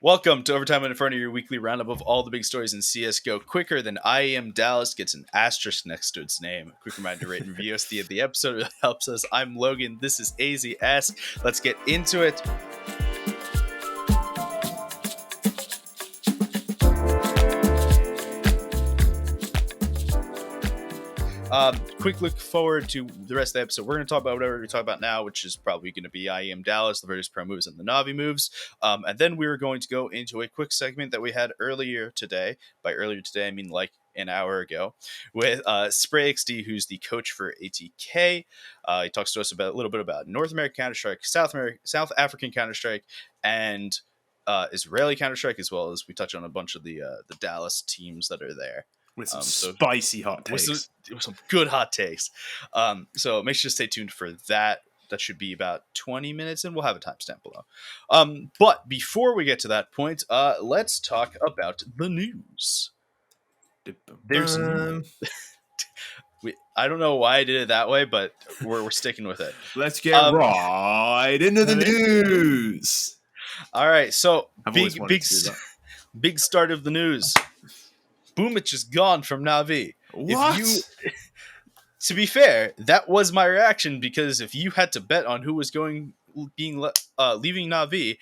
Welcome to Overtime with Inferno, your weekly roundup of all the big stories in CSGO, quicker than IEM Dallas gets an asterisk next to its name. Quick reminder to rate and review us at the end of the episode. It helps us. I'm Logan. This is Aizyesque. Let's get into it. Quick look forward to the rest of the episode. We're going to talk about whatever we talk about now, which is probably going to be IEM Dallas, the Virtus Pro moves, and the Na'Vi moves. And then we were going to go into a quick segment that we had earlier today. By earlier today, I mean like an hour ago, with sprayxd, who's the coach for ATK. He talks to us about a little bit about North American Counter-Strike, South African Counter-Strike, and Israeli Counter-Strike, as well as we touch on a bunch of the Dallas teams that are there. With some spicy hot takes. With some good hot takes. So make sure to stay tuned for that. That should be about 20 minutes, and we'll have a timestamp below. But before we get to that point, let's talk about the news. There's I don't know why I did it that way, but we're sticking with it. Let's get right into the news. All right, so big start of the news. Boomich is gone from Na'Vi. What? To be fair, that was my reaction, because if you had to bet on who was leaving Na'Vi,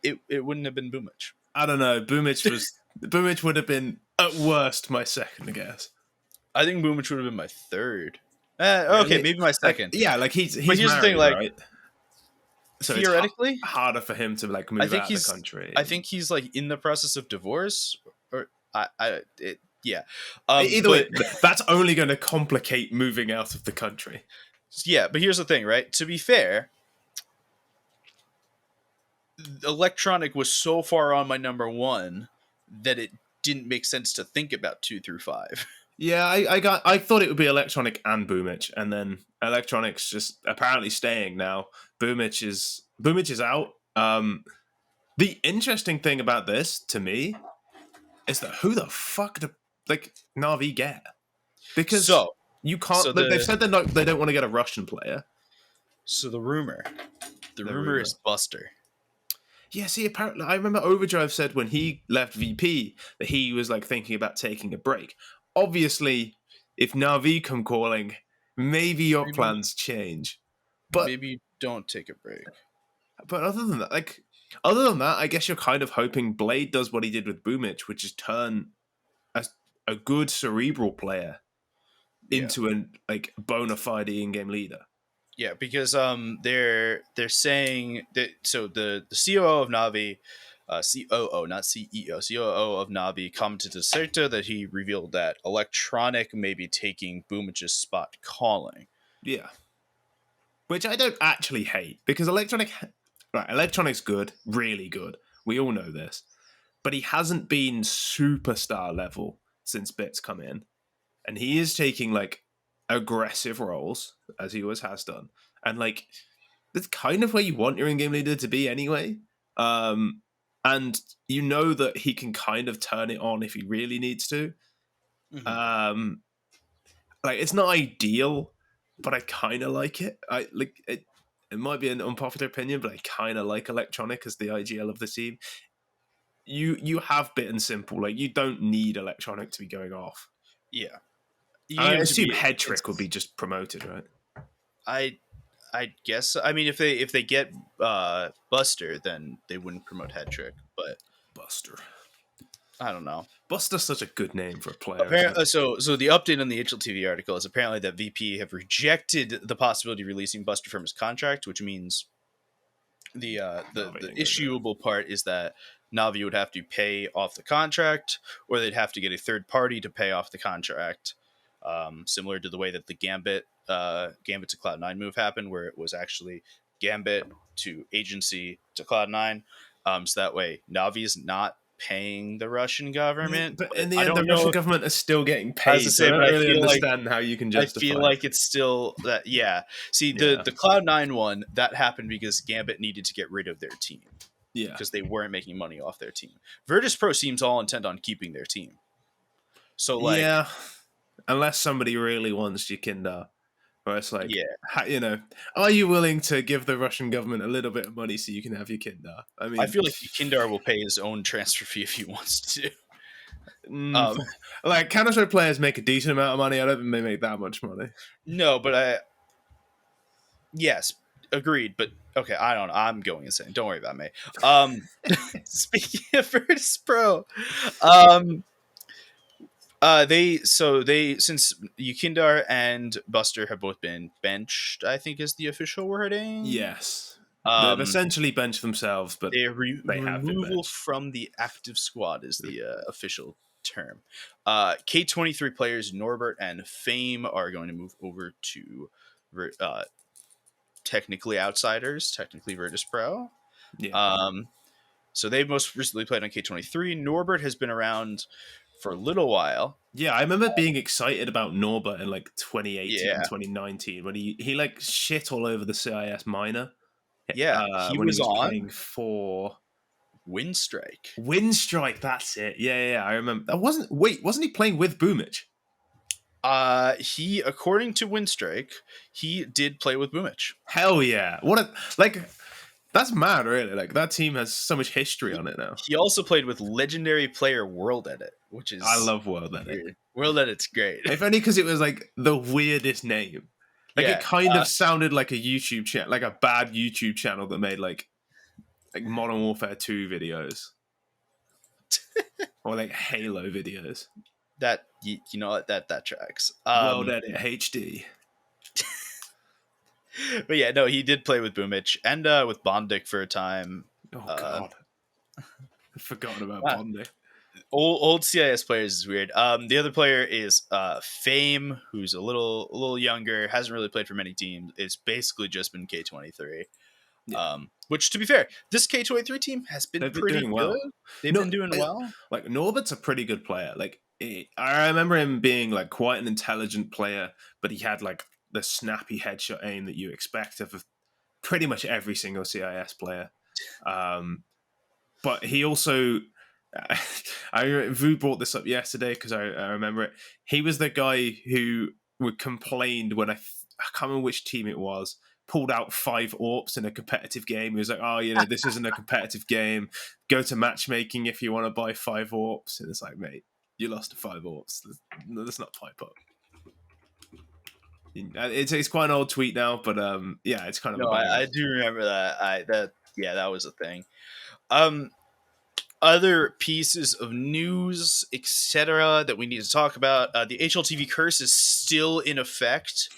it wouldn't have been Boomich. I don't know. Boomich would have been at worst my second guess. I think Boomich would have been my third. Okay, maybe my second. He's but here's married, the thing, right? So theoretically, it's harder for him to move out of the country. I think he's in the process of divorce, or yeah. Either way, that's only going to complicate moving out of the country. Yeah, but here's the thing, right? To be fair, Electronic was so far on my number one that it didn't make sense to think about 2 through 5. Yeah, I thought it would be Electronic and Boomich, and then Electronic's just apparently staying now. Boomich is out. The interesting thing about this, to me, is that who the fuck do Na'Vi get? Because you can't. So they've said they don't want to get a Russian player. So the rumor is Buster. Yeah, see, apparently, I remember Overdrive said when he left VP that he was thinking about taking a break. Obviously, if Na'Vi come calling, maybe your plans change. But maybe you don't take a break. But other than that, I guess you're kind of hoping Blade does what he did with Boomich, which is turn a good cerebral player into a bona fide in-game leader. Yeah, because they're saying that the COO of Na'Vi, COO, not CEO, COO of Na'Vi commented to Serta that he revealed that Electronic may be taking Boomich's spot calling. Yeah. Which I don't actually hate, because Electronic's good, really good. We all know this. But he hasn't been superstar level since Bits come in. And he is taking aggressive roles, as he always has done. And that's kind of where you want your in-game leader to be anyway. And you know that he can kind of turn it on if he really needs to. Mm-hmm. It's not ideal, but I kind of like it. It might be an unpopular opinion, but I kind of like Electronic as the IGL of the team. You have Bit and Simple. You don't need Electronic to be going off. Yeah. I assume Head Trick would be just promoted, right? I guess. I mean, if they get Buster, then they wouldn't promote Head Trick. But Buster, I don't know. Buster's such a good name for a player. So the update on the HLTV article is apparently that VP have rejected the possibility of releasing Buster from his contract, which means the issuable part is that Na'Vi would have to pay off the contract, or they'd have to get a third party to pay off the contract. Similar to the way that the Gambit to Cloud9 move happened, where it was actually Gambit to agency to Cloud9. So that way Na'Vi is not paying the Russian government. But in the end, the Russian government is still getting paid. I don't really understand how you can justify. I feel like it's still that. Yeah. See, the Cloud9 one, that happened because Gambit needed to get rid of their team. Yeah. Because they weren't making money off their team. Virtus Pro seems all intent on keeping their team. So yeah. Unless somebody really wants Jacinda, where it's like, Yeah. are you willing to give the Russian government a little bit of money so you can have your kinder? I mean, I feel like Kindar will pay his own transfer fee if he wants to. like Counter-Strike players make a decent amount of money. I don't think they make that much money. No, but yes, agreed. But okay, I don't know. I'm going insane. Don't worry about me. Speaking of Virtus Pro, they since Yukindar and Buster have both been benched, I think is the official wording. Yes, they've essentially benched themselves, but they have been removal benched. from the active squad is the official term. K23 players Norbert and Fame are going to move over to technically outsiders, technically Virtus Pro. Yeah. So they most recently played on K23. Norbert has been around for a little while. Yeah, I remember being excited about Norbert in like 2018, Yeah. 2019 when he like shit all over the CIS minor. Yeah, he when was he was on playing for Windstrike. Windstrike, that's it. Yeah, I remember. Wasn't he playing with Boomich? He, according to Windstrike, he did play with Boomich. Hell yeah! That's mad, really. Like that team has so much history on it now. He also played with legendary player World Edit, which is I love World Edit. Weird. World Edit's great. If only because it was like the weirdest name. Like Yeah, it kind of sounded like a YouTube channel, like a bad YouTube channel that made like Modern Warfare 2 videos. Or like Halo videos. That you know what that tracks. World Edit HD. But yeah, no, he did play with Boomich and with Bondic for a time. Oh god. I've forgotten about Bondic. Old CIS players is weird. The other player is Fame, who's a little younger, hasn't really played for many teams. It's basically just been K23. Yeah. Which, to be fair, this K23 team has been pretty good. Well. They've been doing well. Like Norbert's a pretty good player. Like I remember him being like quite an intelligent player, but he had like the snappy headshot aim that you expect of pretty much every single CIS player. But he also, Vu brought this up yesterday because I remember it. He was the guy who complained when I can't remember which team it was, pulled out 5 AWPs in a competitive game. He was like, oh, this isn't a competitive game. Go to matchmaking if you want to buy 5 AWPs. And it's like, mate, you lost to 5 AWPs. Let's not pipe up. It's quite an old tweet now, but yeah, it's kind of. No, I do remember that. That was a thing. Other pieces of news, etc., that we need to talk about. The HLTV Curse is still in effect,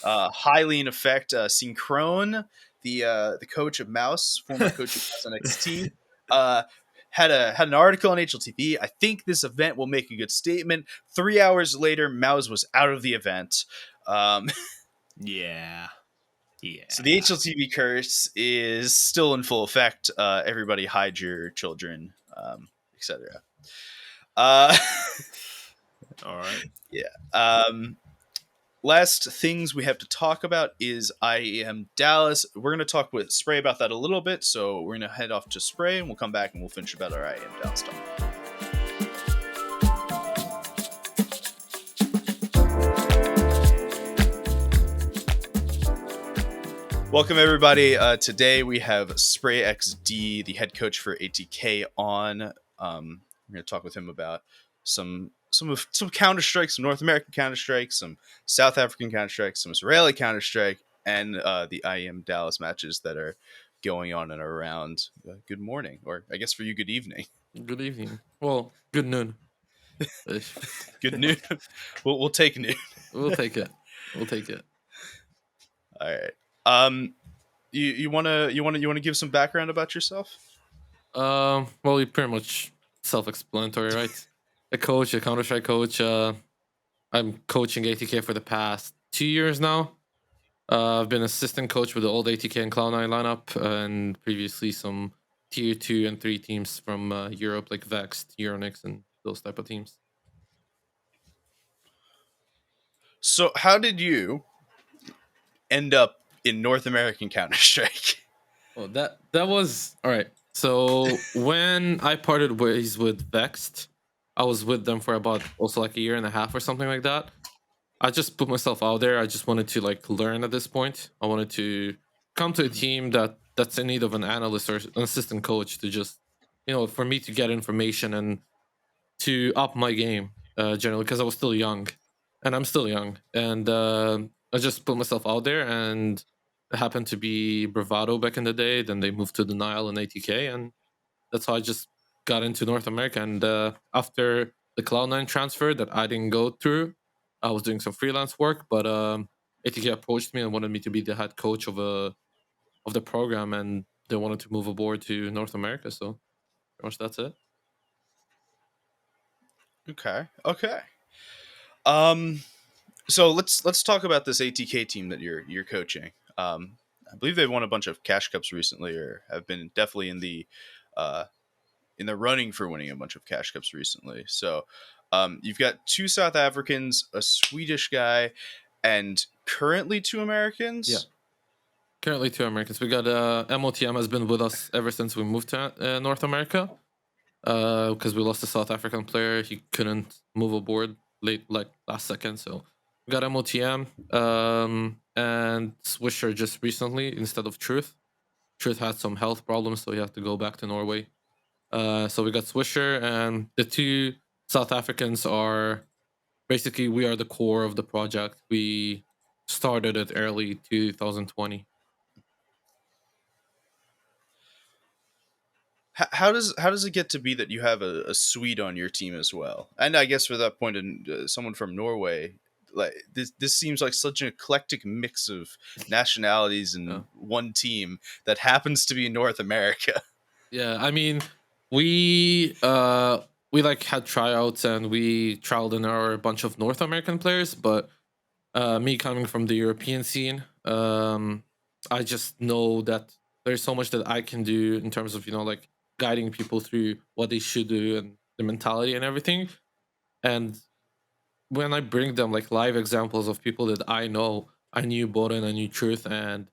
highly in effect. Synchrone, the coach of Mouse, former coach of Mouse on XT, had an article on HLTV. I think this event will make a good statement. 3 hours later, Mouse was out of the event. Yeah. So the HLTV curse is still in full effect. Everybody hide your children, etc. All right. Yeah. Last things we have to talk about is IEM Dallas. We're going to talk with Spray about that a little bit. So we're going to head off to Spray and we'll come back and we'll finish about our IEM Dallas talk. Welcome, everybody. Today we have sprayxd, the head coach for ATK, on. We're going to talk with him about some Counter-Strike, some North American Counter-Strike, some South African Counter-Strike, some Israeli Counter-Strike, and the IEM Dallas matches that are going on and around. Good morning, or I guess for you, good evening. Good evening. Well, good noon. Good noon. We'll take noon. We'll take it. All right. You wanna give some background about yourself? Well, you're pretty much self-explanatory, right? A Counter-Strike coach. I'm coaching ATK for the past 2 years now. I've been assistant coach with the old ATK and Cloud9 lineup, and previously some tier 2 and 3 teams from Europe, like Vexed, Euronix, and those type of teams. So how did you end up in North American Counter-Strike? Well, that was all right. So when I parted ways with Vexed, I was with them for about also like a year and a half or something like that. I just put myself out there. I just wanted to like learn at this point. I wanted to come to a team that's in need of an analyst or an assistant coach to just, for me to get information and to up my game generally, because I was still young, and I'm still young, and I just put myself out there, and it happened to be Bravado back in the day. Then they moved to Denial and ATK, and that's how I just got into North America. And after the Cloud9 transfer that I didn't go through, I was doing some freelance work, but ATK approached me and wanted me to be the head coach of the program, and they wanted to move aboard to North America. So pretty much that's it. Okay. Um, so let's talk about this ATK team that you're coaching. I believe they've won a bunch of cash cups recently, or have been definitely uh, in the running for winning a bunch of cash cups recently. So you've got two South Africans, a Swedish guy, and currently two Americans. Yeah. Currently, two Americans. We got MOTM has been with us ever since we moved to North America, because we lost a South African player. He couldn't move aboard like last second. So we got MOTM and Swisher just recently instead of Truth. Truth had some health problems, so he had to go back to Norway. So we got Swisher, and the two South Africans are basically, we are the core of the project. We started it early 2020. How does it get to be that you have a Swede on your team as well? And I guess for that point, in someone from Norway, like this seems like such an eclectic mix of nationalities in one team that happens to be North America. Yeah, I mean, we like had tryouts and we trialed in our bunch of North American players, but me coming from the European scene, I just know that there's so much that I can do in terms of like guiding people through what they should do and the mentality and everything. And when I bring them like live examples of people that I know, I knew Boden, I knew Truth, and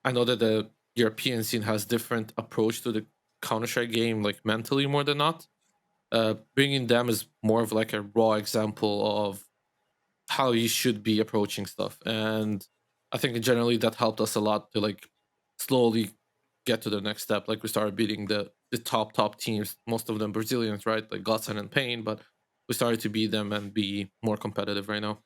I know that the European scene has different approach to the Counter-Strike game, like mentally more than not. Bringing them is more of like a raw example of how you should be approaching stuff, and I think generally that helped us a lot to like slowly get to the next step. Like we started beating the top teams, most of them Brazilians, right? Like Godsend and Pain, but we started to beat them and be more competitive right now.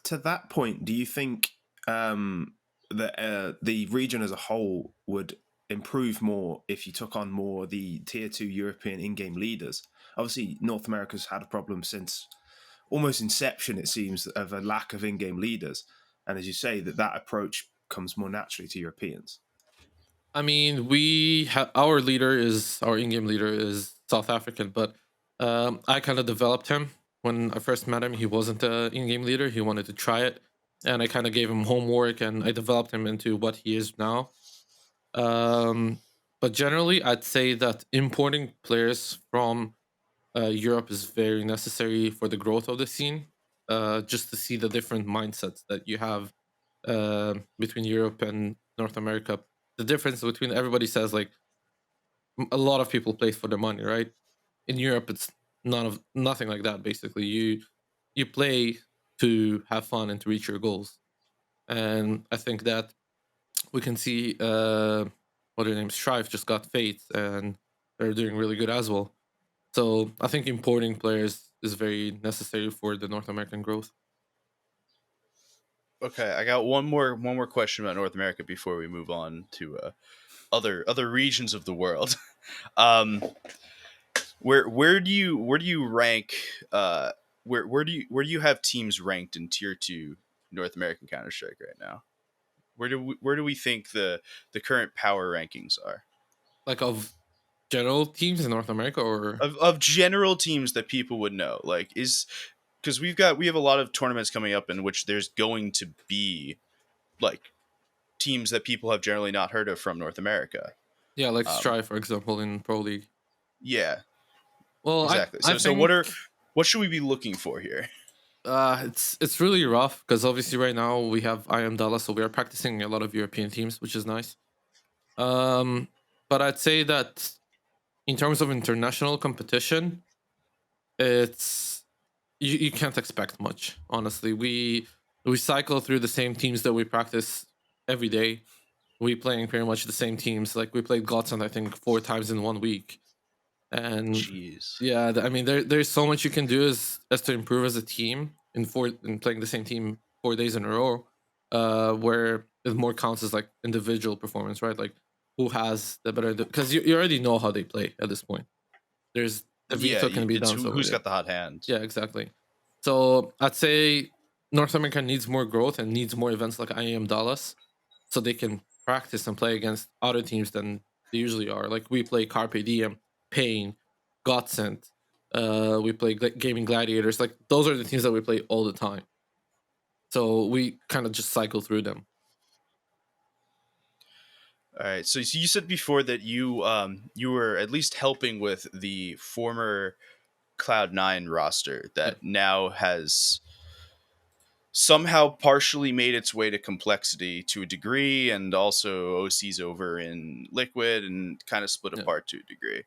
To that point, do you think that the region as a whole would improve more if you took on more the tier 2 European in-game leaders? Obviously, North America's had a problem since almost inception, it seems, of a lack of in-game leaders. And as you say, that approach comes more naturally to Europeans. I mean, we have our in-game leader is South African, but I kind of developed him when I first met him. He wasn't an in-game leader; he wanted to try it, and I kind of gave him homework, and I developed him into what he is now. But generally, I'd say that importing players from Europe is very necessary for the growth of the scene. Just to see the different mindsets that you have between Europe and North America. The difference between everybody says like a lot of people play for the money, right? In Europe, it's nothing like that. Basically, you play to have fun and to reach your goals, and I think that we can see what their name Strive just got Fate, and they're doing really good as well. So I think importing players is very necessary for the North American growth. Okay, I got one more question about North America before we move on to other regions of the world. um, where do you rank? Where do you have teams ranked in tier 2 North American Counter Strike right now? Where do we think the current power rankings are? Like of general teams in North America, or Of general teams that people would know, like is because we have a lot of tournaments coming up in which there's going to be like teams that people have generally not heard of from North America. yeah, like Strive for example in Pro League. Yeah, Well, exactly. I So think what should we be looking for here? it's really rough because obviously right now we have IEM Dallas, so we are practicing a lot of European teams, which is nice. Um, but I'd say that in terms of international competition, it's you can't expect much. Honestly, we cycle through the same teams that we practice every day. We playing pretty much the same teams. Like we played Godsend, I think 4 times in 1 week. And Jeez. yeah, I mean, there's so much you can do as to improve as a team in playing the same team 4 days in a row, where it more counts as like individual performance, right? Like who has the better, because you already know how they play at this point. There's the Yeah, veto can be it's done. So who's yeah, got the hot hand. yeah, exactly. So I'd say North America needs more growth and needs more events like IEM Dallas, so they can practice and play against other teams than they usually are. Like we play Carpe Diem, Pain, Godsend. We play Gaming Gladiators. Like those are the teams that we play all the time. So we kind of just cycle through them. All right. So you said before that you were at least helping with the former Cloud9 roster Yeah. that now has somehow partially made its way to Complexity to a degree, and also OC's over in Liquid and kind of split Yeah. apart to a degree.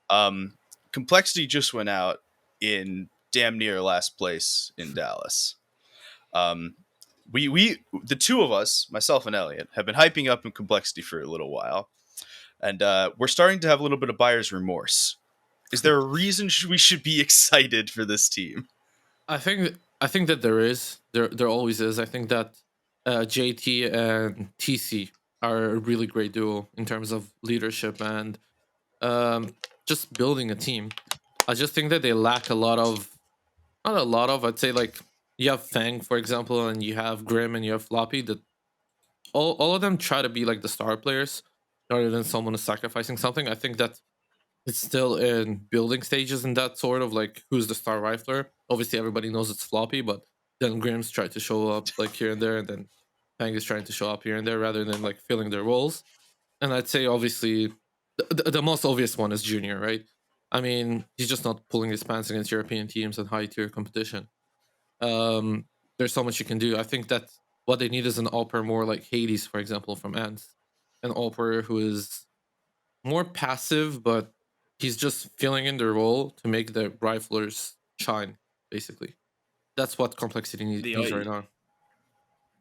Um, Complexity just went out in damn near last place in Dallas. Um, we the two of us, myself and Elliot, have been hyping up in Complexity for a little while, and we're starting to have a little bit of buyer's remorse. Is there a reason we should be excited for this team? I think that there always is. I think that JT and TC are a really great duo in terms of leadership and just building a team. I just think that they lack a lot of, not a lot of, I'd say like you have Fang, for example, and you have Grim and you have Floppy, that all of them try to be like the star players rather than someone is sacrificing something. I think that it's still in building stages in that sort of like who's the star rifler. Obviously everybody knows it's Floppy, but then Grim's tried to show up like here and there, and then Fang is trying to show up here and there rather than like filling their roles. And I'd say obviously the most obvious one is Junior, right? I mean, he's just not pulling his pants against European teams and high tier competition. Um, there's so much you can do. I think that what they need is an Alper more like Hades, for example, from Ants. An Alper who is more passive, but he's just filling in the role to make the riflers shine, basically. That's what complexity The needs right I- now.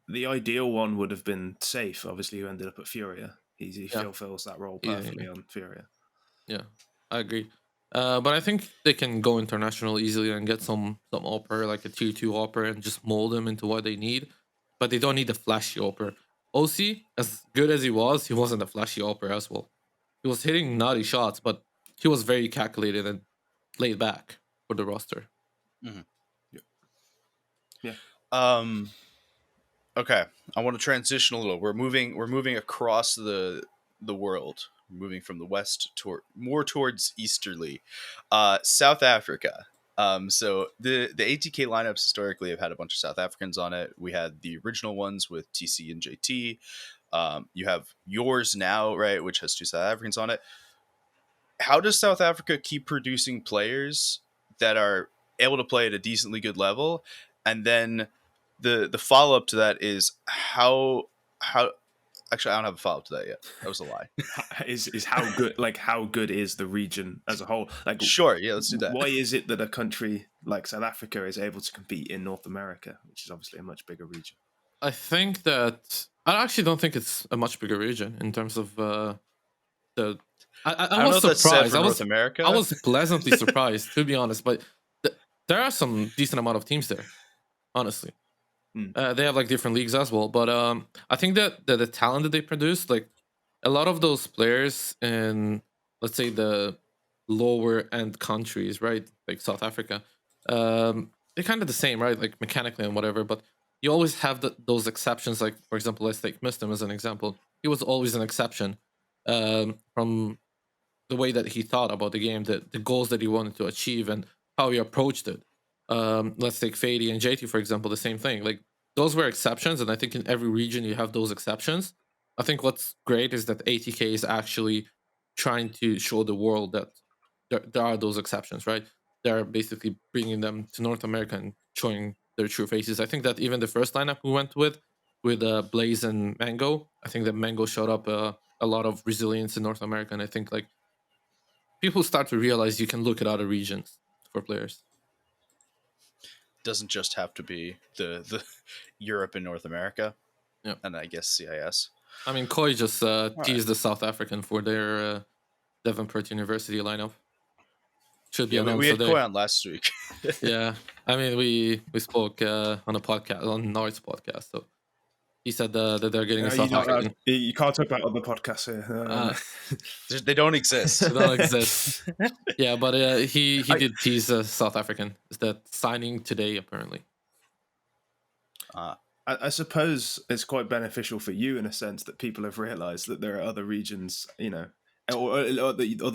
the ideal one would have been Safe, obviously, who ended up at Furia. He Yeah. fulfills that role Yeah, perfectly yeah. on Furia. Yeah, I agree. But I think they can go international easily and get some Opera, like a tier 2 Opera, and just mold them into what they need. But they don't need a flashy Opera. OC, as good as he wasn't a flashy Opera as well. He was hitting naughty shots, but he was very calculated and laid back for the roster. Mm-hmm. Yeah. Okay, I want to transition a little. We're moving across the world, moving from the west toward more towards easterly, South Africa. So the ATK lineups historically have had a bunch of South Africans on it. We had the original ones with TC and JT. You have yours now, right, which has two South Africans on it. How does South Africa keep producing players that are able to play at a decently good level? And then the follow up to that is how actually I don't have a follow up to that yet. That was a lie. Is how good, like how good is the region as a whole? Like, Sure, yeah, let's do that. why is it that a country like South Africa is able to compete in North America, which is obviously a much bigger region? I think that I actually don't think it's a much bigger region in terms of the. I don't know was if that's said surprised. for North America. I was pleasantly surprised, to be honest. But there are some decent amount of teams there, honestly. They have like different leagues as well, but I think that the talent that they produce, like a lot of those players in, let's say, the lower end countries, right, like South Africa, they're kind of the same, right, like mechanically and whatever. But you always have those exceptions. Like for example, let's take Mistim as an example. He was always an exception from the way that he thought about the game, the goals that he wanted to achieve, and how he approached it. Let's take Fady and JT, for example, the same thing. Like those were exceptions, and I think in every region you have those exceptions. I think what's great is that ATK is actually trying to show the world that there are those exceptions, right? They're basically bringing them to North America and showing their true faces. I think that even the first lineup we went with Blaze and Mango, I think that Mango showed up a lot of resilience in North America, and I think like people start to realize you can look at other regions for players. doesn't just have to be the Europe and North America. Yeah. And I guess CIS. I mean, Koi just teased the South African for their Devonport University lineup. Should be announced we had today. Koi on last week. Yeah, I mean, we spoke on a podcast, on Nard's podcast, so he said that they're getting a South African. You can't talk about other podcasts here. They don't exist. They don't exist. Yeah, but he did tease a South African. Is that signing today, apparently? I suppose it's quite beneficial for you in a sense that people have realised that there are other regions, other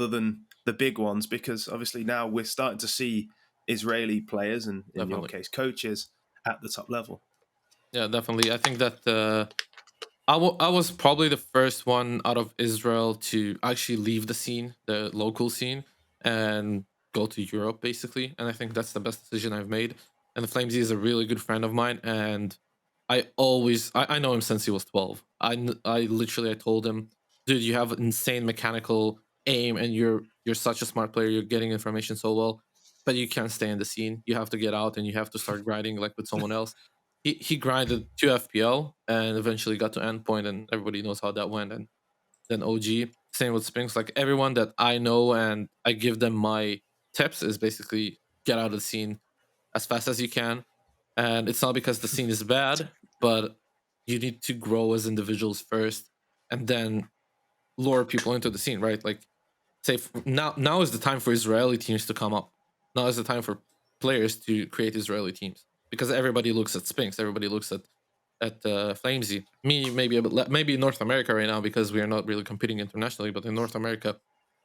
than the big ones, because obviously now we're starting to see Israeli players and, in your case, coaches at the top level. Yeah, definitely. I think that I was probably the first one out of Israel to actually leave the scene, the local scene, and go to Europe, basically. And I think that's the best decision I've made. And the FlameZ is a really good friend of mine, and I know him since he was 12. I told him, dude, you have insane mechanical aim, and you're such a smart player. You're getting information so well, but you can't stay in the scene. You have to get out, and you have to start grinding like with someone else. He grinded 2 FPL and eventually got to endpoint, and everybody knows how that went. And then OG, same with Spinks. Like everyone that I know and I give them my tips is basically get out of the scene as fast as you can. And it's not because the scene is bad, but you need to grow as individuals first and then lure people into the scene, right? Like, say now is the time for Israeli teams to come up. Now is the time for players to create Israeli teams, because everybody looks at Spinks, everybody looks at FlameZ. Me, maybe in North America right now, because we are not really competing internationally, but in North America,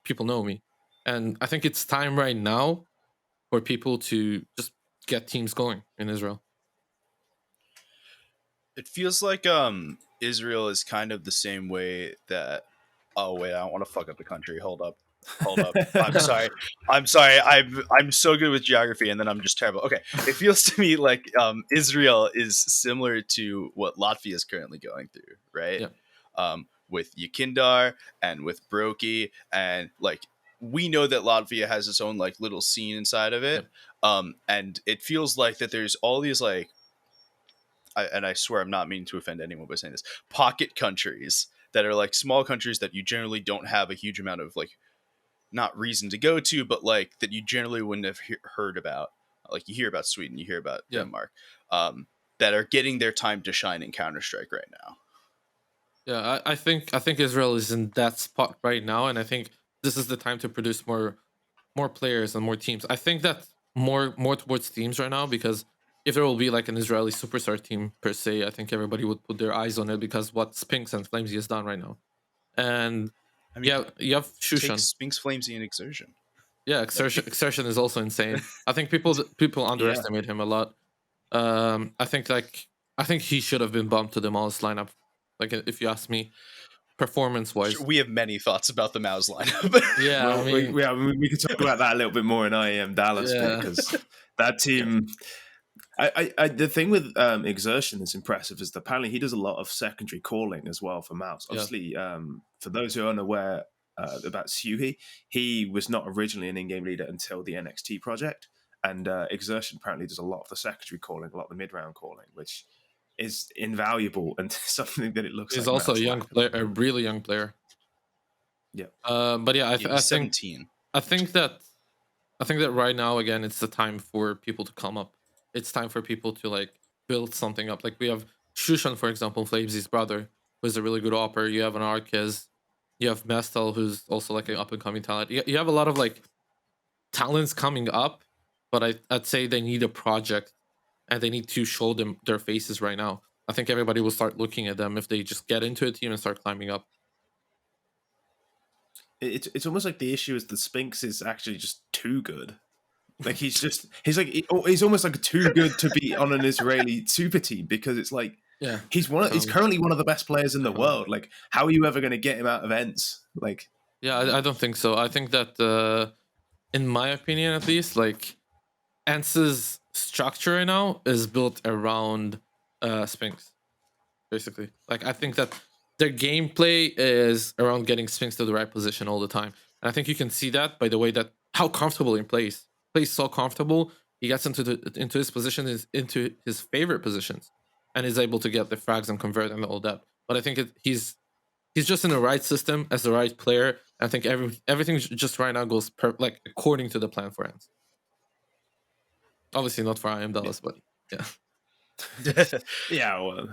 people know me. And I think it's time right now for people to just get teams going in Israel. It feels like Israel is kind of the same way that oh wait, I don't want to fuck up the country. Hold up. I'm sorry. I'm so good with geography, and then I'm just terrible. Okay, it feels to me like Israel is similar to what Latvia is currently going through, right? Yeah. With Yakindar and with Brokey, and like we know that Latvia has its own like little scene inside of it, and it feels like that there's all these like, and I swear I'm not meaning to offend anyone by saying this, pocket countries that are like small countries that you generally don't have a huge amount of like, not reason to go to, but like that you generally wouldn't have heard about. Like you hear about Sweden, you hear about Denmark, that are getting their time to shine in Counter-Strike right now. Yeah, I think Israel is in that spot right now, and I think this is the time to produce more players and more teams. I think that more towards teams right now, because if there will be like an Israeli superstar team per se, I think everybody would put their eyes on it, because what Spinks and FlameZ has done right now. And I mean, you have Shushan. Spinks, FlameZ, and Exertion. Yeah, Exertion is also insane. I think people underestimate him a lot. I think he should have been bumped to the Mouse lineup. Like, if you ask me, performance-wise, we have many thoughts about the Mouse lineup. Yeah, well, I mean, we could talk about that a little bit more in IEM Dallas, because that team. The thing with Exertion that's impressive is that apparently he does a lot of secondary calling as well for Mouse. Obviously, for those who are unaware about Suhi, he was not originally an in-game leader until the NXT project, and Exertion apparently does a lot of the secondary calling, a lot of the mid-round calling, which is invaluable and something that it looks. He's like also a young player, a really young player. Yeah, but yeah, I think 17. I think that right now again, it's the time for people to come up. It's time for people to like build something up. Like we have Shushan, for example, FlameZ's brother, who's a really good opper. You have an Arquez. You have Mestel, who's also like an up and coming talent. You have a lot of like talents coming up, but I'd say they need a project, and they need to show them their faces right now. I think everybody will start looking at them if they just get into a team and start climbing up. It's almost like the issue is the Spinks is actually just too good. Like he's almost like too good to be on an Israeli super team, because it's like he's currently one of the best players in the world. Like, how are you ever going to get him out of Ents? Like, I don't think so. I think that in my opinion, at least, like Ents' structure right now is built around Spinks, basically. Like, I think that their gameplay is around getting Spinks to the right position all the time, and I think you can see that by the way that how comfortable he plays so comfortable he gets into his position, into his favorite positions, and is able to get the frags and convert and all that. But I think he's just in the right system as the right player. I think everything just right now goes like according to the plan for Ants. Obviously not for IEM Dallas, but yeah. Yeah, well,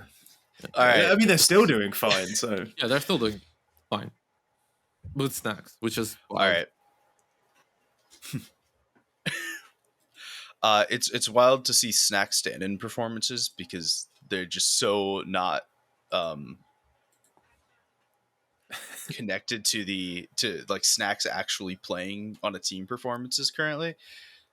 All right. I mean, they're still doing fine, so Yeah, they're still doing fine with snacks, which is wild. All right. It's wild to see Snack stand-in performances because they're just so not connected to like Snacks actually playing on a team performances currently.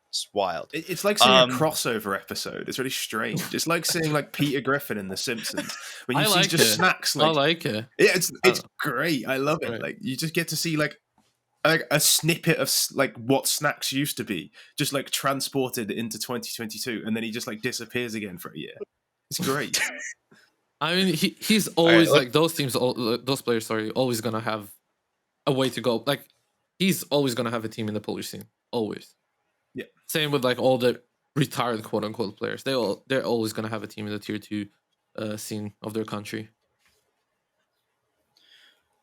It's wild. it's like seeing a crossover episode. It's really strange. It's like seeing like Peter Griffin in The Simpsons when you I see like just it. Snacks. I Like, like it. yeah, it's great. I love it. Right. Like you just get to see like a snippet of like what Snacks used to be, just like transported into 2022, and then he just like disappears again for a year. It's great. I mean, he's always right, like those teams, those players. Sorry, always gonna have a way to go. Like he's always gonna have a team in the Polish scene. Always. Yeah. Same with like all the retired quote unquote players. They're always gonna have a team in the tier 2 scene of their country.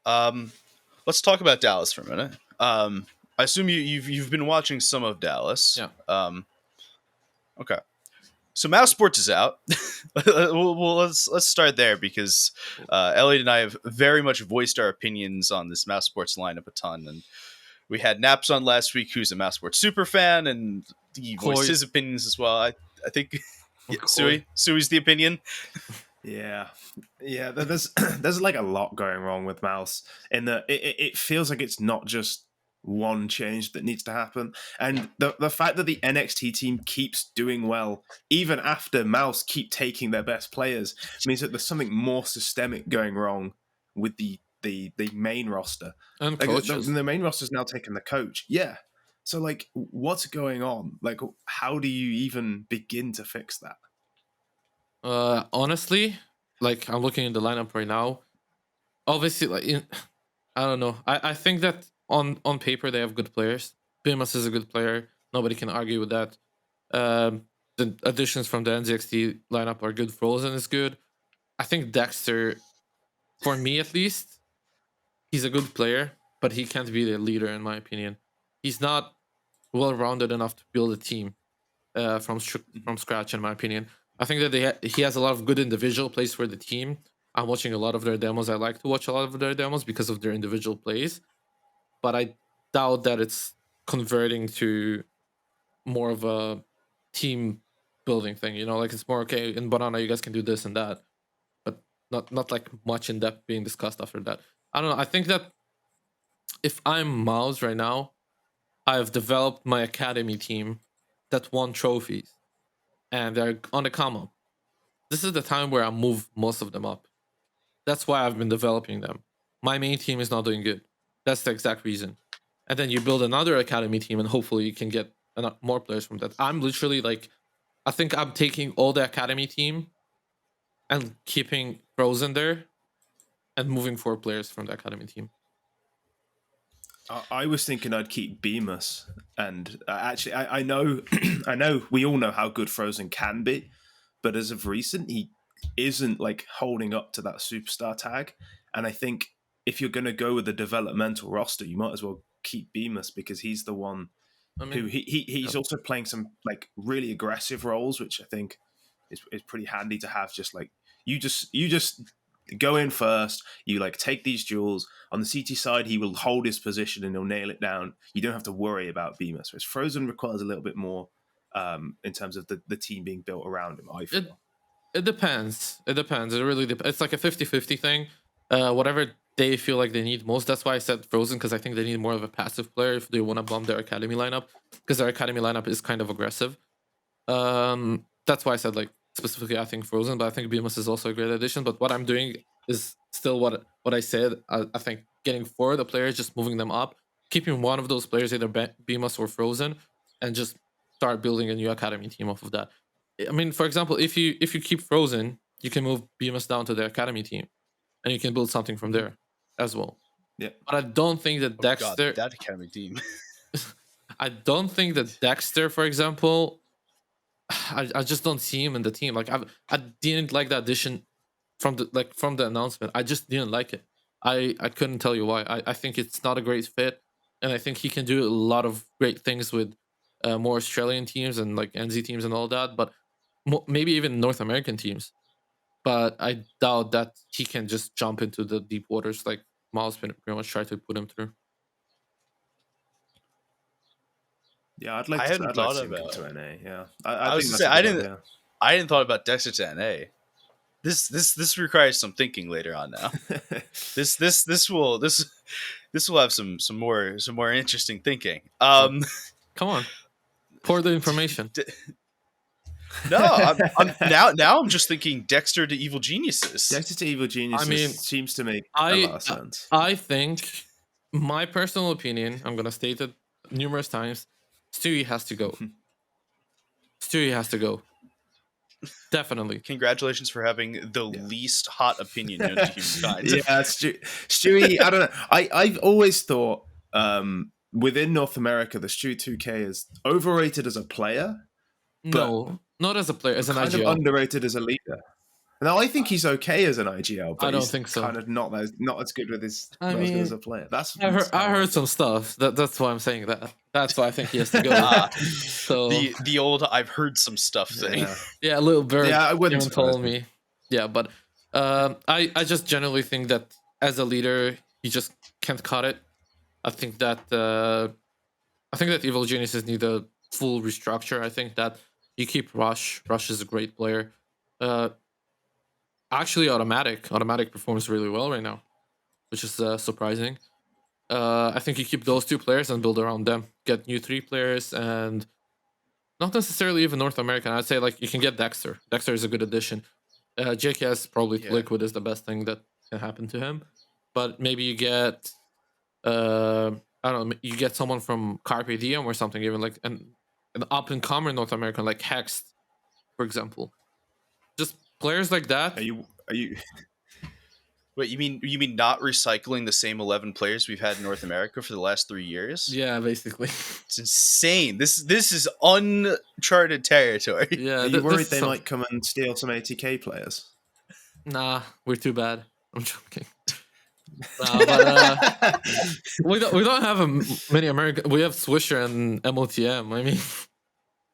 Let's talk about Dallas for a minute. I assume you've been watching some of Dallas. Yeah. Okay. So Mouse Sports is out. well, let's start there because Elliot and I have very much voiced our opinions on this Mouse Sports lineup a ton, and we had Naps on last week, who's a Mouse Sports super fan, and he voiced his opinions as well. I think Sui's the opinion. Yeah. There's like a lot going wrong with Mouse in that it feels like it's not just one change that needs to happen, and the fact that the NXT team keeps doing well even after Mouse keep taking their best players means that there's something more systemic going wrong with the main roster. And like, coaches. the main roster's now taking the coach. Yeah. So like, what's going on? Like, how do you even begin to fix that? Honestly, like I'm looking in the lineup right now. Obviously, like I don't know. I think that on paper they have good players. Bimas is a good player. Nobody can argue with that. The additions from the NZXT lineup are good. Frozen is good. I think Dexter, for me at least, he's a good player, but he can't be the leader in my opinion. He's not well rounded enough to build a team from scratch in my opinion. I think that he has a lot of good individual plays for the team. I'm watching a lot of their demos. I like to watch a lot of their demos because of their individual plays, but I doubt that it's converting to more of a team building thing. You know, like it's more okay in Banana, you guys can do this and that, but not like much in depth being discussed after that. I don't know. I think that if I'm Mouse right now, I've developed my academy team that won trophies and they're on the come up. This is the time where I move most of them up. That's why I've been developing them. My main team is not doing good. That's the exact reason. And then you build another academy team and hopefully you can get more players from that. I'm literally like, I think I'm taking all the academy team and keeping Frozen there and moving 4 players from the academy team. I was thinking I'd keep Bemis, and actually, I know, I know we all know how good Frozen can be, but as of recent, he isn't like holding up to that superstar tag. And I think if you're going to go with a developmental roster, you might as well keep Bemis because he's the one who he's also playing some like really aggressive roles, which I think is pretty handy to have. Just like you just go in first, you like take these duels. On the CT side, he will hold his position and he'll nail it down. You don't have to worry about Bemis. Whereas Frozen requires a little bit more in terms of the team being built around him, I feel. It depends. It depends. It really depends. It's like a 50-50 thing. Whatever they feel like they need most. That's why I said Frozen, because I think they need more of a passive player if they want to bomb their academy lineup, because their academy lineup is kind of aggressive. That's why I said like specifically I think Frozen, but I think Bemis is also a great addition. But what I'm doing is still what I said. I think getting 4 of the players, just moving them up, keeping one of those players, either Bemis or Frozen, and just start building a new academy team off of that. I mean, for example, if you keep Frozen, you can move Bemis down to the academy team, and you can build something from there as well. Yeah, but I don't think that Dexter. God, that academy team. I don't think that Dexter, for example, I just don't see him in the team. Like I didn't like the addition from the announcement. I just didn't like it. I couldn't tell you why. I think it's not a great fit, and I think he can do a lot of great things with more Australian teams and like NZ teams and all that, but maybe even North American teams. But I doubt that he can just jump into the deep waters like Miles pretty much tried to put him through. Yeah, I'd like I to. hadn't I'd like to thought see him come about. to NA. Yeah, I I was think gonna that's say a good idea. I hadn't thought about Dexter to NA. This requires some thinking later on. Now this will have some more interesting thinking. Come on, pour the information. No, I'm now I'm just thinking Dexter to Evil Geniuses. Dexter to Evil Geniuses seems to make a lot of sense. I think, my personal opinion, I'm gonna state it numerous times, Stewie has to go. Stewie has to go. Definitely. Congratulations for having the least hot opinion known to humankind. Yeah, Stewie. I don't know. I've always thought within North America, the Stewie 2K is overrated as a player. No, not as a player, as an kind IGL. of underrated as a leader. Now I think he's okay as an IGL, but I don't he's think so. kind of not as good with his I mean, as a player. I heard some stuff. That's why I'm saying that. That's why I think he has to go. So the old I've heard some stuff thing. Yeah, a little bird. Yeah, I wouldn't told me. Yeah, but I just generally think that as a leader, he just can't cut it. I think that Evil Geniuses need a full restructure. I think that you keep Rush. Rush is a great player. Actually, Automatic performs really well right now, which is surprising. I think you keep those two players and build around them. Get new 3 players, and not necessarily even North American. I'd say like you can get Dexter. Dexter is a good addition. JKS probably Liquid is the best thing that can happen to him, but maybe you get I don't know, you get someone from Carpe Diem or something, even like an up and comer North American like Hext, for example. Just players like that. Are you? Wait, you mean not recycling the same 11 players we've had in North America for the last 3 years? Yeah, basically. It's insane. This is uncharted territory. Yeah, Are you worried they might come and steal some ATK players? Nah, we're too bad. I'm joking. But we don't have many American. We have Swisher and MOTM. I mean,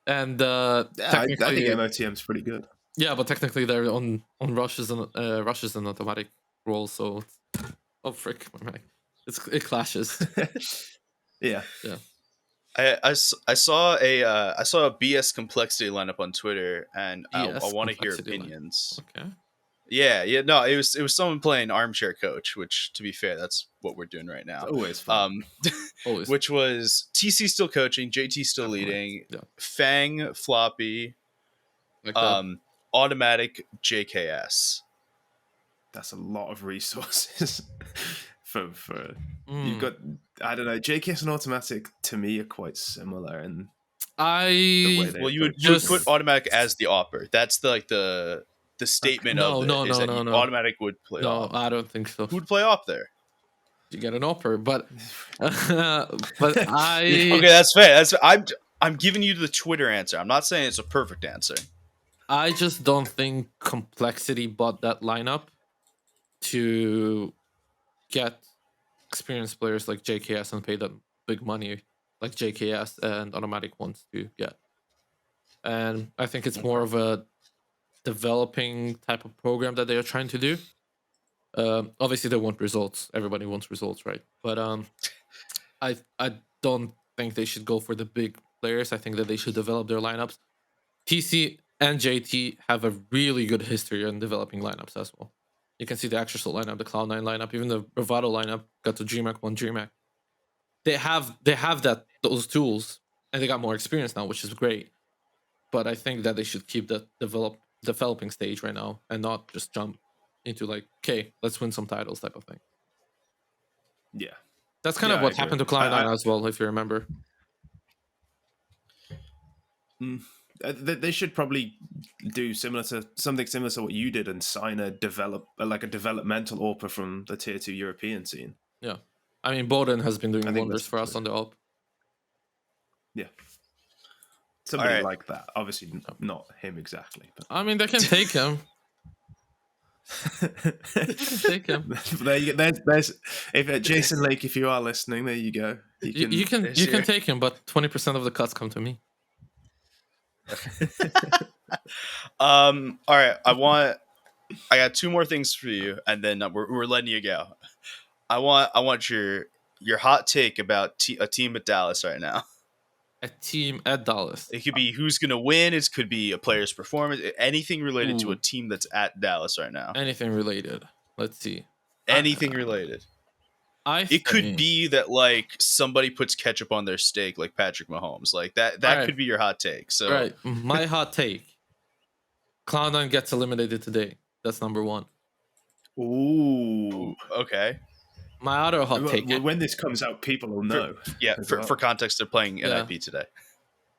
and I think MOTM's pretty good. Yeah, but technically they're on rushes and automatic rolls. So, oh frick, my mic. It clashes. Yeah. I saw a BS complexity lineup on Twitter, and I want to hear opinions. Okay. Yeah. No, it was someone playing armchair coach, which, to be fair, that's what we're doing right now. It's always fun. Always. Which was TC still coaching, JT still leading, Fang Floppy, like Automatic JKS. That's a lot of resources for you've got, I don't know, JKS and Automatic to me are quite similar, and you would put Automatic as the opper. That's the statement of it. Automatic would play op. I don't think so. Who would play op there? You get an opper, but I okay, that's fair. I'm giving you the Twitter answer. I'm not saying it's a perfect answer. I just don't think Complexity bought that lineup to get experienced players like JKS and pay them big money like JKS and Automatic wants to get. And I think it's more of a developing type of program that they are trying to do. Obviously they want results. Everybody wants results, right? But I don't think they should go for the big players. I think that they should develop their lineups. TC and JT have a really good history in developing lineups as well. You can see the Extra lineup, the Cloud9 lineup, even the Bravado lineup got to DreamHack 1 DreamHack. They have those tools, and they got more experience now, which is great. But I think that they should keep that developing stage right now and not just jump into like, okay, let's win some titles type of thing. Yeah. That's kind of what happened to Cloud9 as well, if you remember. They should probably do something similar to what you did and sign a developmental AWPer from the tier 2 European scene. Yeah. I mean, Bowden has been doing wonders for us on the AWP. Yeah. Somebody right. like that. Obviously, not him exactly. But I mean, they can take him. They can take him. there you go. There's if Jason Lake, if you are listening, there you go. You can take him, but 20% of the cuts come to me. All right. I got two more things for you, and then we're letting you go. I want your hot take about a team at Dallas right now. A team at Dallas. It could be who's going to win. It could be a player's performance. Anything related to Ooh. a team that's at Dallas right now. Anything related. Let's see. Anything related. It could be that like somebody puts ketchup on their steak, like Patrick Mahomes. Like that Right. could be your hot take. So right. My hot take. Cloud9 gets eliminated today. That's number one. Ooh. Okay. My other hot take. When this comes out, people will know. For context, they're playing NIP today.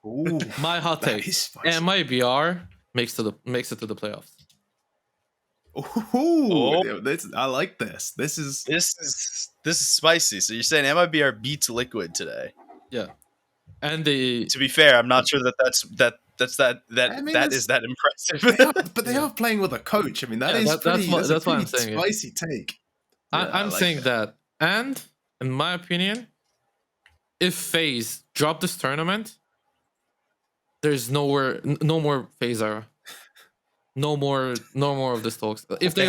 Ooh, my hot take. MIBR makes it to the playoffs. Ooh, I like this. This is spicy. So you're saying MIBR beats Liquid today? Yeah. And to be fair, I'm not sure that's that is that impressive. But they are playing with a coach. I mean, that's what I'm saying. Spicy take. I'm saying that. And in my opinion, if FaZe drop this tournament, there's no more FaZe era. No more of this talks. If they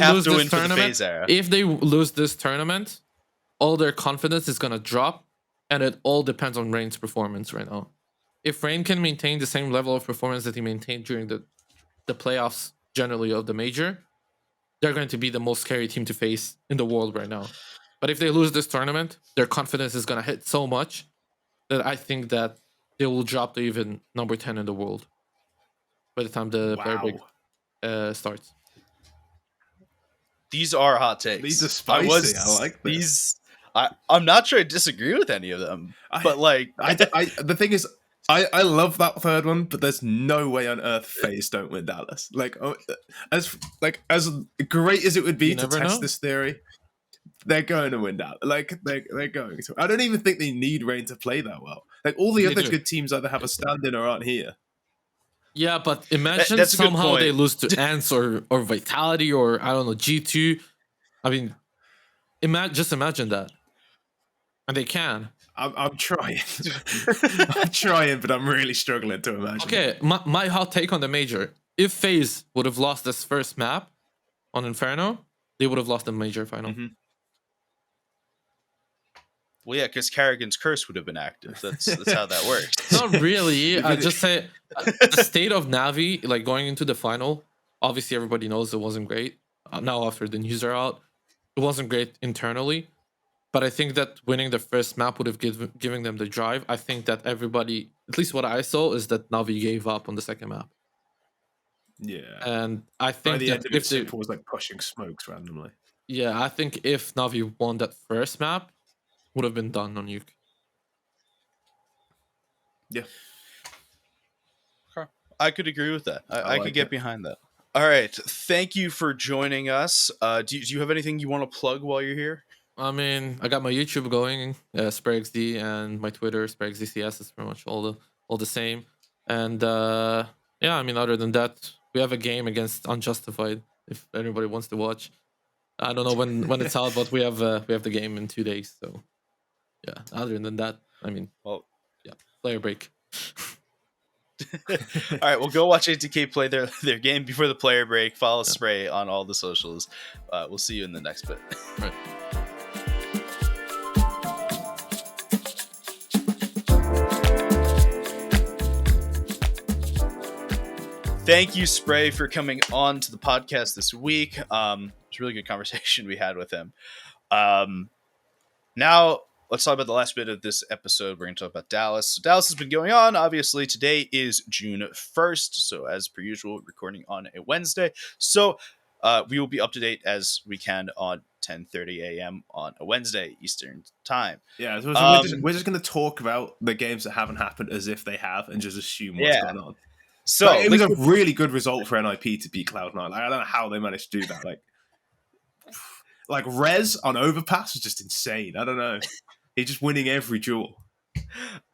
lose this tournament, all their confidence is gonna drop, and it all depends on Rain's performance right now. If Rain can maintain the same level of performance that he maintained during the playoffs generally of the major, they're going to be the most scary team to face in the world right now. But if they lose this tournament, their confidence is gonna hit so much that I think that they will drop to even number 10 in the world by the time the player break starts. These are hot takes. These are spicy. I like these. I'm not sure I disagree with any of them, but like, the thing is, I love that third one, but there's no way on earth FaZe don't win Dallas. As great as it would be to test this theory, they're going to win Dallas. They're going to. I don't even think they need Rain to play that well. Like all the other good teams either have a stand-in or aren't here. Yeah, but imagine somehow they lose to Ants or Vitality or I don't know G2. I mean, just imagine that, and they can. I'm trying. I'm trying, but I'm really struggling to imagine. Okay, my hot take on the major: if FaZe would have lost this first map on Inferno, they would have lost the major final. Mm-hmm. Well, yeah, because Kerrigan's curse would have been active. That's how that works. Not really. I just say the state of Navi, like going into the final. Obviously, everybody knows it wasn't great. Now after the news are out, it wasn't great internally. But I think that winning the first map would have given them the drive. I think that everybody, at least what I saw, is that Navi gave up on the second map. Yeah. And I think by the end that if it was like pushing smokes randomly. Yeah, I think if Navi won that first map, would have been done on Nuke. Yeah. I could agree with that. I could get behind that. All right. Thank you for joining us. Do you have anything you want to plug while you're here? I mean, I got my YouTube going, sprayxd, and my Twitter, sprayxdcs, is pretty much all the same. And yeah, I mean, other than that, we have a game against Unjustified. If anybody wants to watch, I don't know when it's out, but we have the game in 2 days. So yeah. Other than that, I mean, yeah, player break. All right, well, go watch ATK play their game before the player break. Follow Spray on all the socials. We'll see you in the next bit. All right. Thank you, Spray, for coming on to the podcast this week. It's a really good conversation we had with him. Now, let's talk about the last bit of this episode. We're going to talk about Dallas. So Dallas has been going on. Obviously, today is June 1st. So as per usual, recording on a Wednesday. So we will be up to date as we can on 10:30 a.m. on a Wednesday Eastern time. Yeah, so we're just going to talk about the games that haven't happened as if they have and just assume what's going on. So it was a really good result for NIP to beat Cloud9. Like, I don't know how they managed to do that. Like Rez on Overpass was just insane. I don't know. He's just winning every duel.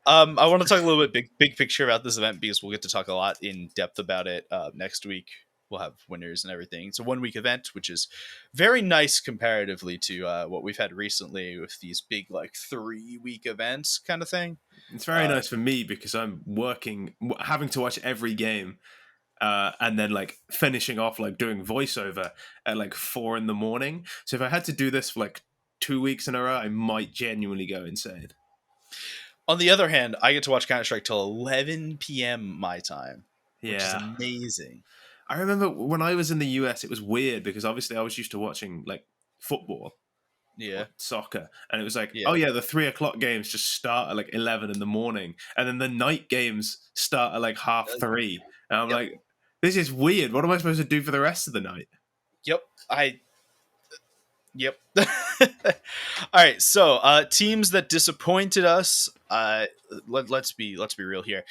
I want to talk a little bit big picture about this event because we'll get to talk a lot in depth about it next week. We'll have winners and everything. It's a 1 week event, which is very nice comparatively to what we've had recently with these big 3-week events kind of thing. It's very nice for me because I'm having to watch every game, and then finishing off doing voiceover at 4 a.m. So if I had to do this for 2 weeks in a row, I might genuinely go insane. On the other hand, I get to watch Counter-Strike till 11 p.m. my time, which is Yeah. amazing. I remember when I was in the US, it was weird because obviously I was used to watching football, soccer, and it was oh yeah, the 3 o'clock games just start at 11 in the morning, and then the night games start at 3:30. And I'm this is weird. What am I supposed to do for the rest of the night? Yep. All right. So, teams that disappointed us. Let's be real here.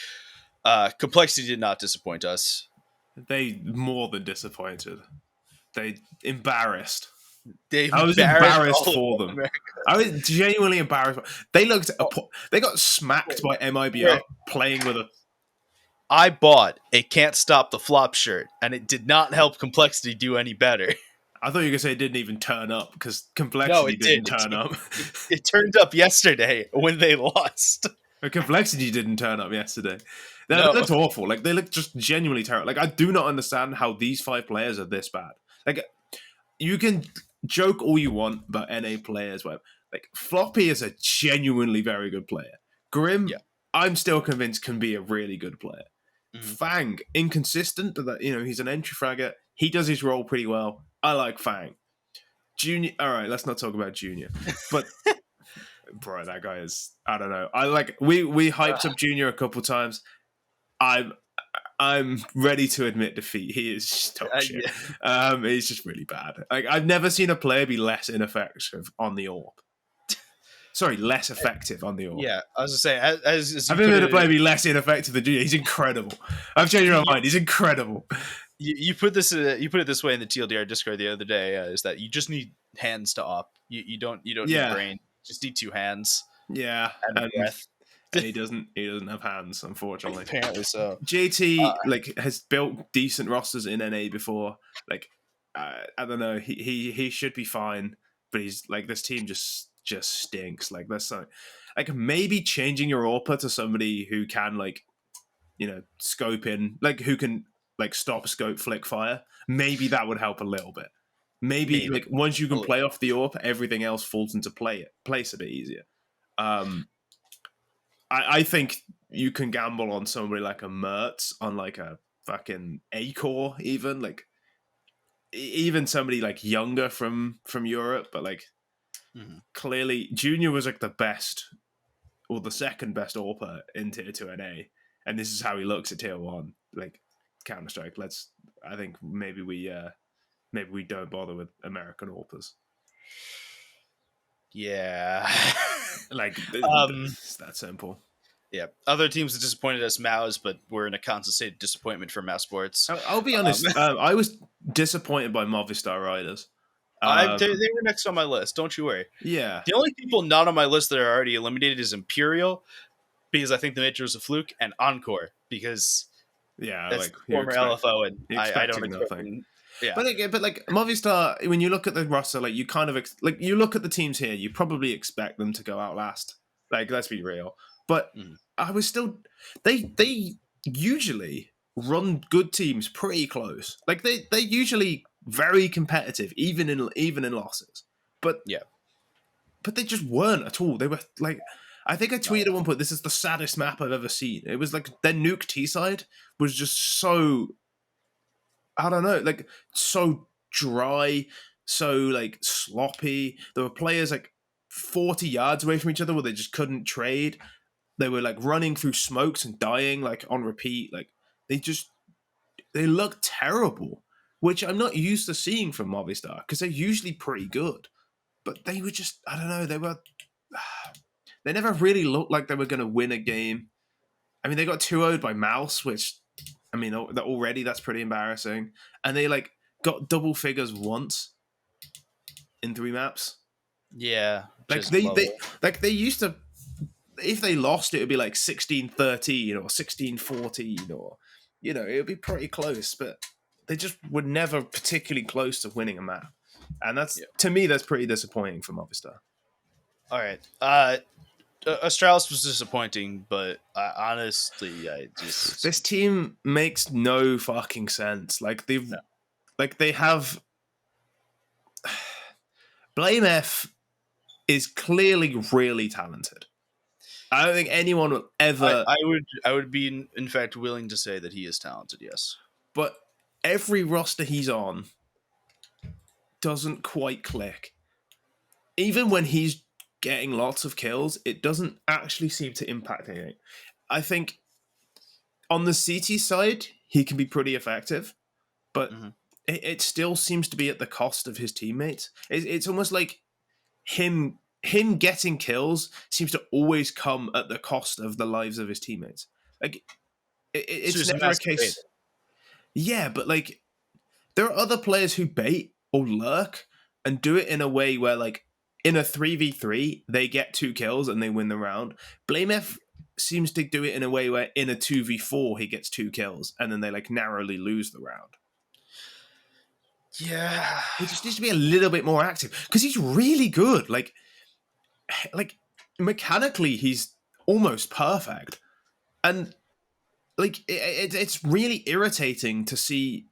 Complexity did not disappoint us. They more than disappointed. They embarrassed. I was embarrassed for them. America. I was genuinely embarrassed. They looked. They got smacked by MIBR playing with a. I bought a Can't Stop the Flop shirt, and it did not help Complexity do any better. I thought you were going to say it didn't even turn up because Complexity didn't turn up. It turned up yesterday when they lost. But Complexity didn't turn up yesterday. They looked awful. They looked just genuinely terrible. I do not understand how these 5 players are this bad. You can joke all you want about NA players, but Floppy is a genuinely very good player. Grim, I'm still convinced can be a really good player. Mm-hmm. Fang, inconsistent, but he's an entry fragger. He does his role pretty well. I like Fang. Junior, all right, let's not talk about Junior. But bro, that guy is, I don't know. We hyped up Junior a couple times. I'm ready to admit defeat. He is top shit. He's just really bad. I've never seen a player be less ineffective on the AWP. Sorry, less effective on the AWP. Yeah, I was going to say, as I've never heard a player be less ineffective than Junior. He's incredible. I've changed my mind. He's incredible. You put it this way in the TLDR Discord the other day, is that you just need hands to op. You don't need brain. Just need 2 hands. Yeah, and a breath. And he doesn't have hands, unfortunately. Apparently so. JT has built decent rosters in NA before. I don't know. He should be fine, but he's this team just stinks. That's so maybe changing your AWPer to somebody who can scope in, who can stop, scope, flick, fire. Maybe that would help a little bit. Maybe. Once you can play off the AWP, everything else falls into place a bit easier. I think you can gamble on somebody like a Mertz, on a fucking A-Core, even somebody younger from Europe, but clearly Junior was the best or the second best AWPer in Tier 2 NA, and this is how he looks at Tier 1. Counter-Strike. I think maybe we don't bother with American AWPers. Yeah. It's that simple. Yeah. Other teams that disappointed us, Mouse, but we're in a constant state of disappointment for Mouse Sports. I'll be honest. I was disappointed by Movistar Riders. They were next on my list. Don't you worry. Yeah. The only people not on my list that are already eliminated is Imperial, because I think the major was a fluke, and Encore, because that's former LFO, and I don't expect them. Yeah. But Movistar, when you look at the roster, you kind of you look at the teams here, you probably expect them to go out last. Let's be real. But I was still, they usually run good teams pretty close. They're usually very competitive, even in losses. But they just weren't at all. They were I think I tweeted at one point, this is the saddest map I've ever seen. It was their nuke T side was just so, I don't know, so dry, so sloppy. There were players 40 yards away from each other where they just couldn't trade. They were running through smokes and dying on repeat. They looked terrible, which I'm not used to seeing from Movistar because they're usually pretty good. But they were just, I don't know, they never really looked like they were going to win a game. I mean, they got 2-0'd by Mouse, which, I mean, already that's pretty embarrassing. And they got double figures once in 3 maps. Yeah. They used to if they lost, it would be like 16-13 or 16-14 or, it would be pretty close. But they just were never particularly close to winning a map. And to me, that's pretty disappointing for Movistar. All right. Astralis was disappointing, but honestly, this team makes no fucking sense. Like they have Blame F is clearly really talented. I don't think anyone will ever. I would be in fact willing to say that he is talented. Yes, but every roster he's on doesn't quite click. Even when he's getting lots of kills, it doesn't actually seem to impact anything. I think on the CT side, he can be pretty effective, but it still seems to be at the cost of his teammates. It's almost like him getting kills seems to always come at the cost of the lives of his teammates. Like it's never a case. Yeah, but like there are other players who bait or lurk and do it in a way where, like, in a 3v3 they get 2 kills and they win the round. Blame F seems to do it in a way where in a 2v4 he gets 2 kills and then they like narrowly lose the round. Yeah, he just needs to be a little bit more active because he's really good. Like mechanically he's almost perfect, and like it's really irritating to see.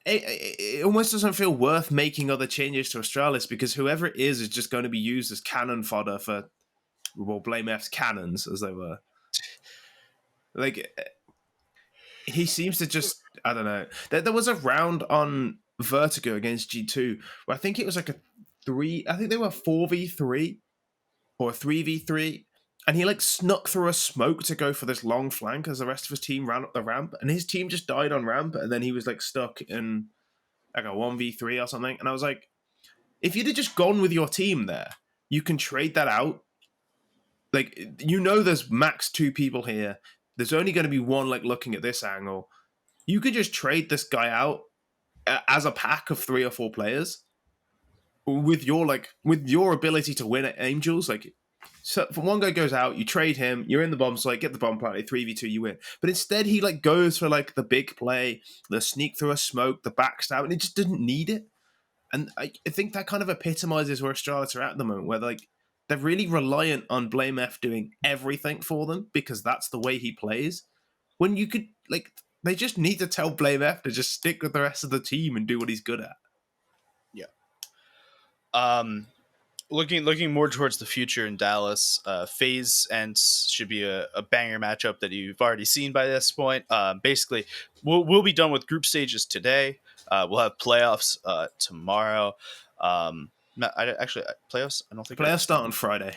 It almost doesn't feel worth making other changes to Astralis because whoever it is just going to be used as cannon fodder for, well, Blame F's cannons, as they were. Like, he seems to just, I don't know. There was a round on Vertigo against G2 where I think it was like I think they were 4v3 or 3v3, and he like snuck through a smoke to go for this long flank as the rest of his team ran up the ramp, and his team just died on ramp, and then he was like stuck in like a 1v3 or something. And I was like, if you'd have just gone with your team there, you can trade that out. Like, there's max 2 people here. There's only going to be one like looking at this angle. You could just trade this guy out as a pack of 3 or 4 players with your ability to win at Angels. Like, so if one guy goes out, you trade him, you're in the bomb site, get the bomb party, 3v2, you win. But instead he like goes for like the big play, the sneak through a smoke, the backstab, and it just didn't need it. And I think that kind of epitomizes where Astralis are at the moment, where like they're really reliant on Blame F doing everything for them because that's the way he plays. When you could, like, they just need to tell Blame F to just stick with the rest of the team and do what he's good at. Yeah. Looking more towards the future in Dallas, FaZe and should be a banger matchup that you've already seen by this point. Basically, we'll be done with group stages today. We'll have playoffs tomorrow. Playoffs. I don't think playoffs start on Friday.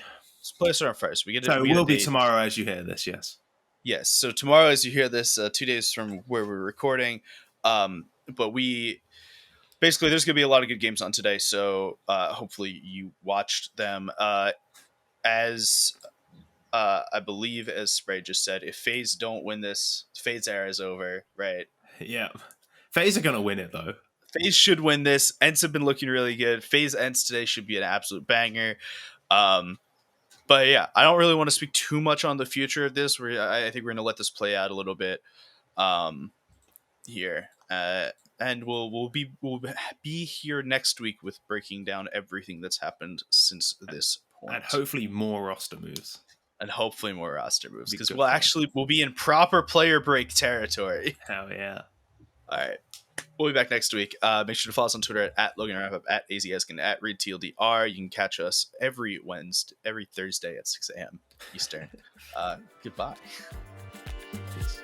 Playoffs start on Friday. So it will be tomorrow as you hear this. Yes. Yes. So tomorrow, as you hear this, 2 days from where we're recording. But basically, there's going to be a lot of good games on today, so hopefully you watched them. As I believe, as Spray just said, if FaZe don't win this, FaZe era is over, right? Yeah. FaZe are going to win it, though. FaZe should win this. Ents have been looking really good. FaZe Ents today should be an absolute banger. But yeah, I don't really want to speak too much on the future of this. I think we're going to let this play out a little bit here. And we'll be here next week with breaking down everything that's happened since this point, and hopefully more roster moves. Because we'll be in proper player break territory. Hell yeah! All right, we'll be back next week. Make sure to follow us on Twitter at Logan Wrap-Up, at Aizyesque, and at ReadTLDR. You can catch us every Thursday at 6 a.m. Eastern. Goodbye. Peace.